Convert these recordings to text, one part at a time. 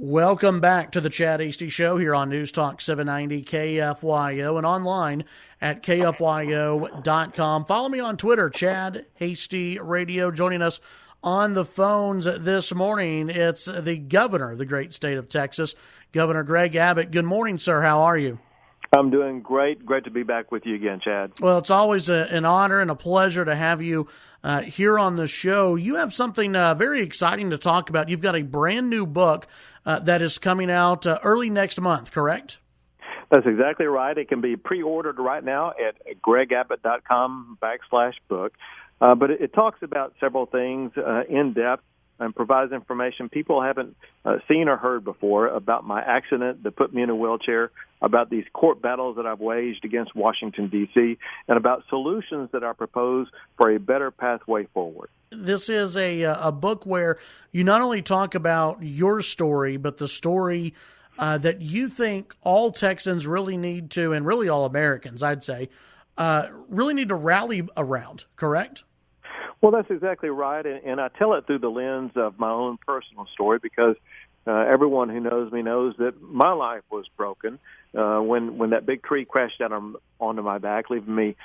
Welcome back to the Chad Hasty Show here on News Talk 790 KFYO and online at KFYO.com. Follow me on Twitter, Chad Hasty Radio. Joining us on the phones this morning, it's the governor of the great state of Texas, Governor Greg Abbott. Good morning, sir. How are you? I'm doing great. Great to be back with you again, Chad. Well, it's always an honor and a pleasure to have you here on the show. You have something very exciting to talk about. You've got a brand new book that is coming out early next month, correct? That's exactly right. It can be pre-ordered right now at gregabbott.com/book. But it talks about several things in depth and provides information people haven't seen or heard before about my accident that put me in a wheelchair, about these court battles that I've waged against Washington, D.C., and about solutions that I propose for a better pathway forward. This is a book where you not only talk about your story, but the story that you think all Texans really need to, and really all Americans, I'd say, really need to rally around, correct? Well, that's exactly right, and I tell it through the lens of my own personal story because everyone who knows me knows that my life was broken when that big tree crashed down onto my back, leaving me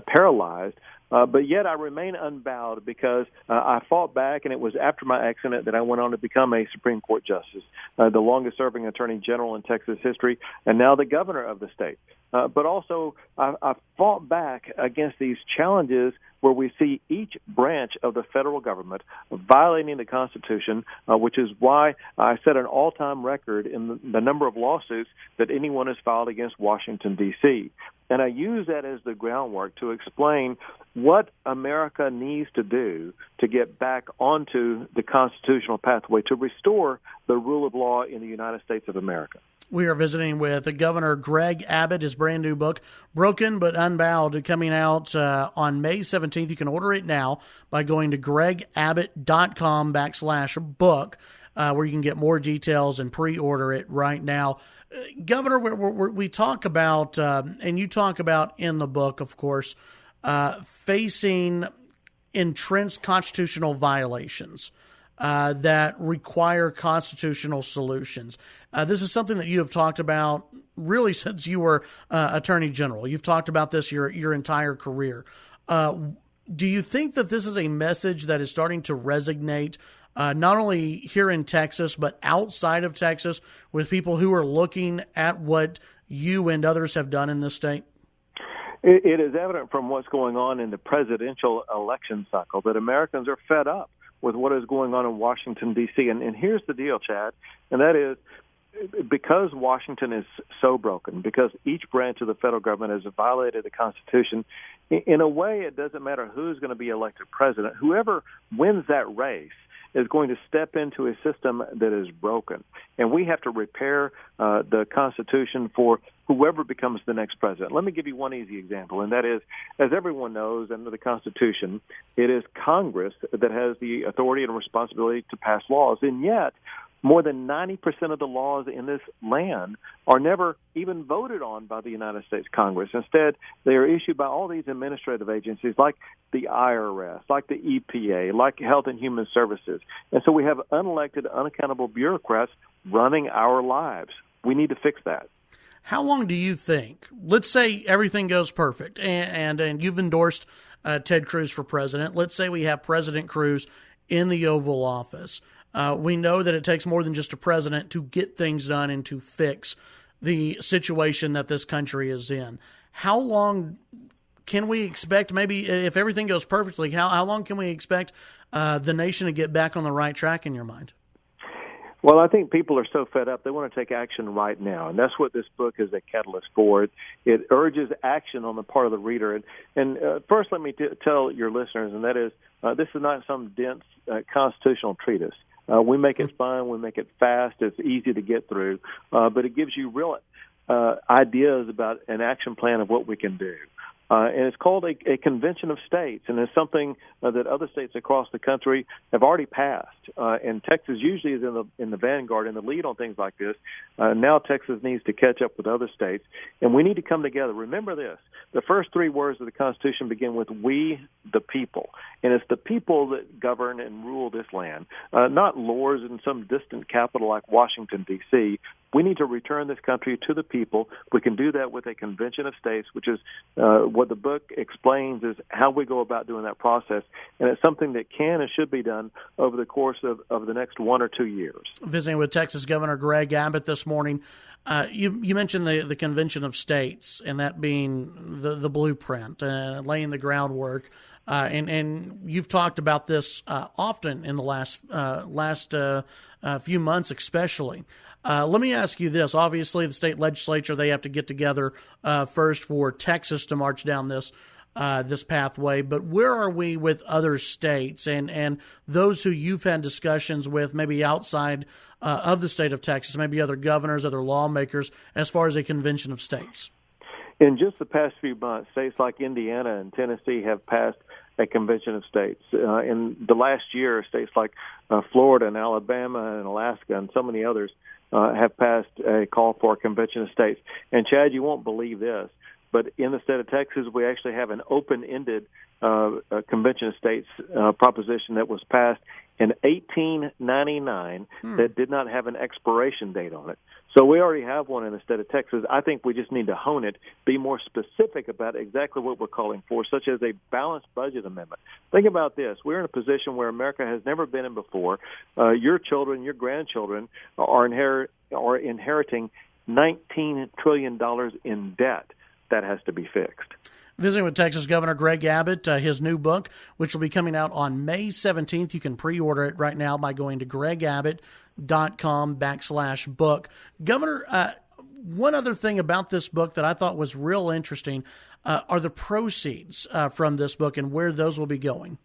paralyzed. But yet I remain unbowed because I fought back, and it was after my accident that I went on to become a Supreme Court justice, the longest-serving attorney general in Texas history, and now the governor of the state. But also I fought back against these challenges where we see each branch of the federal government violating the Constitution, which is why I set an all-time record in the number of lawsuits that anyone has filed against Washington, D.C. And I use that as the groundwork to explain what America needs to do to get back onto the constitutional pathway to restore the rule of law in the United States of America. We are visiting with Governor Greg Abbott, his brand new book, Broken But Unbowed, coming out on May 17th. You can order it now by going to gregabbott.com/book, where you can get more details and pre-order it right now. Governor, we talk about, and you talk about in the book, of course, facing entrenched constitutional violations that require constitutional solutions. This is something that you have talked about really since you were Attorney General. You've talked about this your entire career. Do you think that this is a message that is starting to resonate not only here in Texas, but outside of Texas with people who are looking at what you and others have done in this state? It is evident from what's going on in the presidential election cycle that Americans are fed up with what is going on in Washington, D.C. And here's the deal, Chad, and that is because Washington is so broken, because each branch of the federal government has violated the Constitution, in a way it doesn't matter who's going to be elected president. Whoever wins that race is going to step into a system that is broken. And we have to repair the Constitution for whoever becomes the next president. Let me give you one easy example, and that is, as everyone knows, under the Constitution, it is Congress that has the authority and responsibility to pass laws. And yet, more than 90% of the laws in this land are never even voted on by the United States Congress. Instead, they are issued by all these administrative agencies like the IRS, like the EPA, like Health and Human Services. And so we have unelected, unaccountable bureaucrats running our lives. We need to fix that. How long do you think, let's say everything goes perfect, and you've endorsed Ted Cruz for president. Let's say we have President Cruz in the Oval Office. We know that it takes more than just a president to get things done and to fix the situation that this country is in. How long can we expect, maybe if everything goes perfectly, how long can we expect the nation to get back on the right track in your mind? Well, I think people are so fed up, they want to take action right now. And that's what this book is a catalyst for. It urges action on the part of the reader. And first, let me tell your listeners, and that is, this is not some dense constitutional treatise. We make it fun. We make it fast. It's easy to get through. But it gives you real ideas about an action plan of what we can do. And it's called a convention of states, and it's something that other states across the country have already passed. And Texas usually is in the vanguard, in the lead on things like this. Now Texas needs to catch up with other states, and we need to come together. Remember this: the first three words of the Constitution begin with "we, the people," and it's the people that govern and rule this land, not lords in some distant capital like Washington, D.C. We need to return this country to the people. We can do that with a convention of states, which is what the book explains is how we go about doing that process. And it's something that can and should be done over the course of the next 1 or 2 years. Visiting with Texas Governor Greg Abbott this morning, you mentioned the convention of states and that being the blueprint, laying the groundwork. And you've talked about this often in the last few months, especially. Let me ask you this. Obviously, the state legislature, they have to get together first for Texas to march down this pathway. But where are we with other states and those who you've had discussions with, maybe outside of the state of Texas, maybe other governors, other lawmakers, as far as a convention of states? In just the past few months, states like Indiana and Tennessee have passed a convention of states. In the last year, states like Florida and Alabama and Alaska and so many others have passed a call for a convention of states. And, Chad, you won't believe this, but in the state of Texas, we actually have an open-ended convention of states proposition that was passed in 1899 that did not have an expiration date on it. So we already have one in the state of Texas. I think we just need to hone it, be more specific about exactly what we're calling for, such as a balanced budget amendment. Think about this. We're in a position where America has never been in before. Your children, your grandchildren are inheriting $19 trillion in debt. That has to be fixed. Visiting with Texas Governor Greg Abbott, his new book, which will be coming out on May 17th. You can pre-order it right now by going to gregabbott.com/book. Governor, one other thing about this book that I thought was real interesting are the proceeds from this book and where those will be going.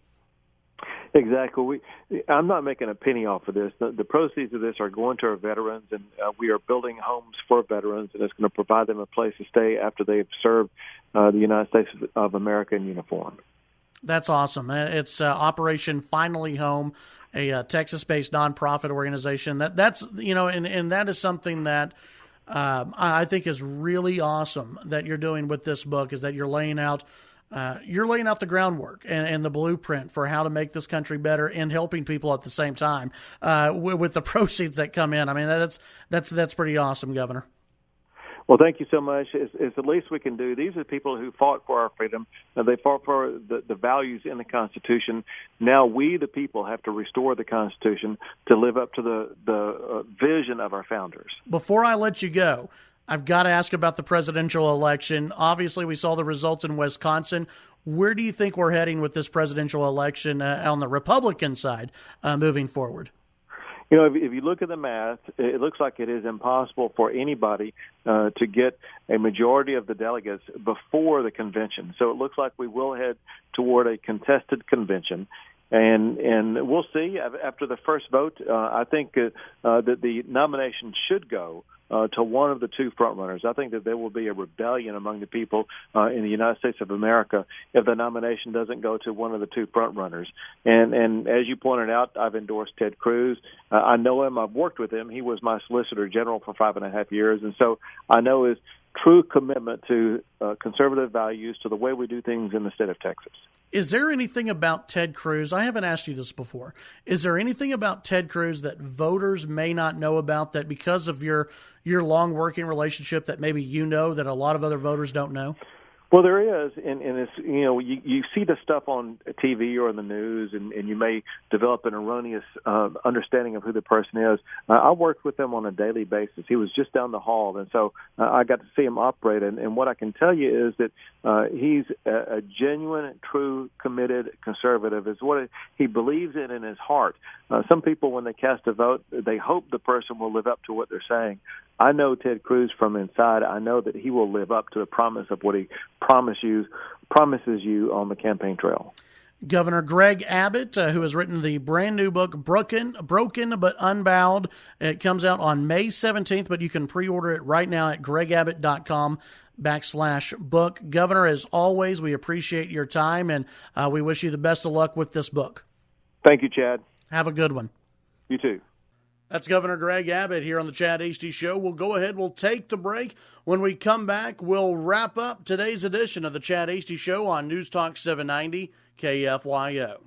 Exactly. I'm not making a penny off of this. The proceeds of this are going to our veterans, and we are building homes for veterans, and it's going to provide them a place to stay after they've served the United States of America in uniform. That's awesome. It's Operation Finally Home, a Texas-based nonprofit organization. That's and that is something that I think is really awesome that you're doing with this book, is that you're laying out the groundwork and the blueprint for how to make this country better and helping people at the same time with the proceeds that come in. I mean, that's pretty awesome, Governor. Well, thank you so much. It's the least we can do. These are people who fought for our freedom. They fought for the values in the Constitution. Now we, the people, have to restore the Constitution to live up to the vision of our founders. Before I let you go, I've got to ask about the presidential election. Obviously, we saw the results in Wisconsin. Where do you think we're heading with this presidential election on the Republican side moving forward? You know, if you look at the math, it looks like it is impossible for anybody to get a majority of the delegates before the convention. So it looks like we will head toward a contested convention. And we'll see after the first vote. I think that the nomination should go to one of the two frontrunners. I think that there will be a rebellion among the people in the United States of America if the nomination doesn't go to one of the two frontrunners. And as you pointed out, I've endorsed Ted Cruz. I know him. I've worked with him. He was my Solicitor General for 5.5 years, and so I know his true commitment to conservative values, to the way we do things in the state of Texas. Is there anything about Ted Cruz? I haven't asked you this before. Is there anything about Ted Cruz that voters may not know about, that because of your long working relationship that maybe you know that a lot of other voters don't know? Well, there is, and it's, you see the stuff on TV or in the news, and you may develop an erroneous understanding of who the person is. I worked with him on a daily basis. He was just down the hall, and so I got to see him operate. And what I can tell you is that he's a genuine, true, committed conservative. Is what he believes in his heart. Some people, when they cast a vote, they hope the person will live up to what they're saying. I know Ted Cruz from inside. I know that he will live up to the promise of what he promises you on the campaign trail. Governor Greg Abbott, who has written the brand new book, Broken But Unbowed. It comes out on May 17th, but you can pre-order it right now at gregabbott.com/book. lubbock.youtube.com/book. Governor, as always, we appreciate your time, and we wish you the best of luck with this book. Thank you, Chad. Have a good one. You too. That's Governor Greg Abbott here on the Chad Hasty Show. We'll go ahead. We'll take the break. When we come back, we'll wrap up today's edition of the Chad Hasty Show on News Talk 790 KFYO.